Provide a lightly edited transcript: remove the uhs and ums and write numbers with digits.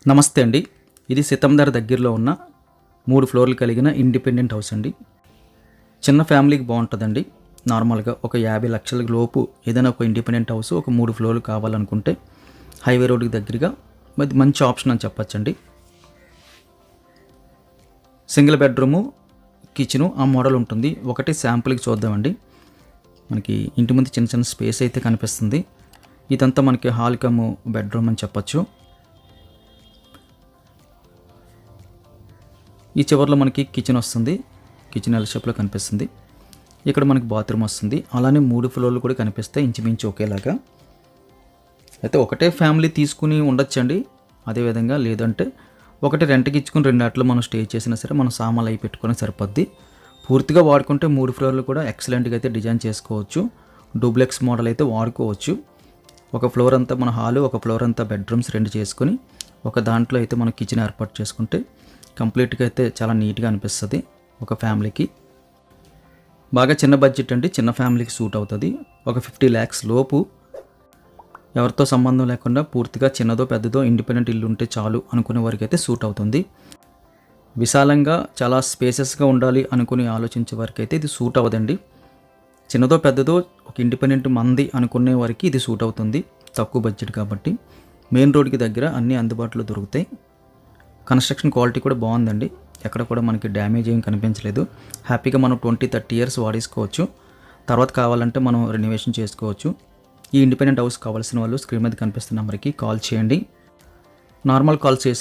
నమస్తే అండి. ఇది సితందర్ దగ్గరలో ఉన్న 3 ఫ్లోర్లు కలిగిన ఇండిపెండెంట్ హౌస్ అండి. చిన్న ఫ్యామిలీకి బాగుంటుందండి. నార్మల్గా ఒక 50 లక్షల లోపు ఏదైనా ఒక ఇండిపెండెంట్ హౌస్ ఒక 3 ఫ్లోర్లు కావాలనుకుంటే హైవే రోడ్డుకి దగ్గరగా మంచి ఆప్షన్ అని చెప్పచ్చండి. సింగిల్ బెడ్రూము, కిచెను ఆ మోడల్ ఉంటుంది. ఒకటి శాంపుల్కి చూద్దామండి. మనకి ఇంటి ముందు చిన్న చిన్న స్పేస్ అయితే కనిపిస్తుంది. ఇదంతా మనకి హాల్ కమ్ బెడ్రూమ్ అని చెప్పచ్చు. ఈ చివర్లో మనకి కిచెన్ వస్తుంది. కిచెన్ ఎల్ షేప్లో కనిపిస్తుంది. ఇక్కడ మనకి బాత్రూమ్ వస్తుంది. అలానే 3 ఫ్లోర్లు కూడా కనిపిస్తాయి ఇంచుమించు ఒకేలాగా. అయితే ఒకటే ఫ్యామిలీ తీసుకుని ఉండొచ్చండి. అదేవిధంగా లేదంటే ఒకటి రెంట్కి ఇచ్చుకుని 2 ఆటలు మనం స్టే చేసినా సరే మనం సామాన్లు అవి పెట్టుకొని సరిపోద్ది. పూర్తిగా వాడుకుంటే 3 ఫ్లోర్లు కూడా ఎక్సలెంట్గా అయితే డిజైన్ చేసుకోవచ్చు. డూప్లెక్స్ మోడల్ అయితే వాడుకోవచ్చు. ఒక ఫ్లోర్ అంతా మన హాలు, ఒక ఫ్లోర్ అంతా బెడ్రూమ్స్ 2 చేసుకొని ఒక దాంట్లో అయితే మనం కిచెన్ ఏర్పాటు చేసుకుంటే కంప్లీట్గా అయితే చాలా నీట్గా అనిపిస్తుంది. ఒక ఫ్యామిలీకి బాగా చిన్న బడ్జెట్ అండి. చిన్న ఫ్యామిలీకి సూట్ అవుతుంది. ఒక 50 lakhs లోపు ఎవరితో సంబంధం లేకుండా పూర్తిగా చిన్నదో పెద్దదో ఇండిపెండెంట్ ఇల్లు ఉంటే చాలు అనుకునే వారికి అయితే సూట్ అవుతుంది. విశాలంగా చాలా స్పేసెస్గా ఉండాలి అనుకుని ఆలోచించే వారికి అయితే ఇది సూట్ అవ్వదండి. చిన్నదో పెద్దదో ఒక ఇండిపెండెంట్ మంది అనుకునే వారికి ఇది సూట్ అవుతుంది. తక్కువ బడ్జెట్ కాబట్టి మెయిన్ రోడ్కి దగ్గర అన్నీ అందుబాటులో దొరుకుతాయి. కన్స్ట్రక్షన్ క్వాలిటీ కూడా బాగుందండి. ఎక్కడ కూడా మనకి డ్యామేజ్ ఏం కనిపించలేదు. హ్యాపీగా మనం 20-30 years వాడేసుకోవచ్చు. తర్వాత కావాలంటే మనం రెనోవేషన్ చేసుకోవచ్చు. ఈ ఇండిపెండెంట్ హౌస్ కావాల్సిన వాళ్ళు స్క్రీన్ మీద కనిపిస్తున్న నెంబర్కి కాల్ చేయండి. నార్మల్ కాల్ చేసి